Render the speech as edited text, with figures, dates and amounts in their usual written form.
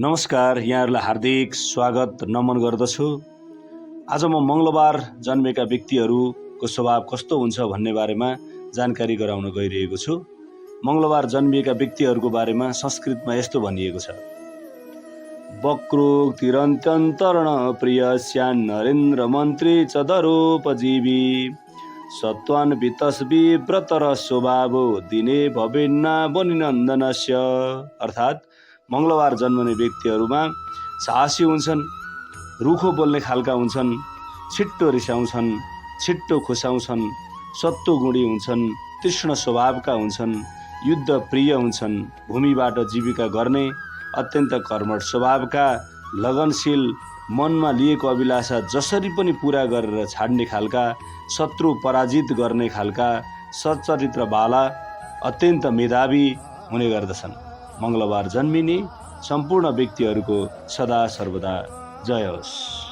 नमस्कार, यहाँहरूलाई हार्दिक स्वागत नमन गर्दछु। आज म मङ्गलबार जन्मेका व्यक्तिहरूको स्वभाव कस्तो हुन्छ भन्ने बारेमा जानकारी गराउन गइरहेको छु। मङ्गलबार जन्मिएका व्यक्तिहरूको बारेमा संस्कृतमा यस्तो भनिएको छ। वक्रोक्तिरन्त्यन्तरण प्रिय स्यान् नरेन्द्र मन्त्री चदरोपजीवी सत्वान्वितस्वि व्रतर स्वभावो दिने भवेन्ना बनिनन्दनस्य। अर्थात् मङ्गलबार जन्मने व्यक्तिहरूमा साहसी हुन्छन्, रुखो बोल्ने खालका हुन्छन्, छिट्टो रिसाउँछन्, छिट्टो खुसाउँछन्, सत्वगुणी हुन्छन्, तीक्ष्ण स्वभावका हुन्छन्, युद्ध प्रिय हुन्छन्, भूमिबाट जीविका गर्ने, अत्यन्त कर्मठ स्वभावका, लगनशील, मनमा लिएको अभिलाषा जसरी पनि पूरा गरेर छाड्ने खालका, शत्रु पराजित गर्ने खालका, सच्चरित्रवाला, अत्यन्त मेधावी हुने गर्दछन्। मङ्गलबार जन्मिने सम्पूर्ण व्यक्तिहरूको सदा सर्वदा जय होस्।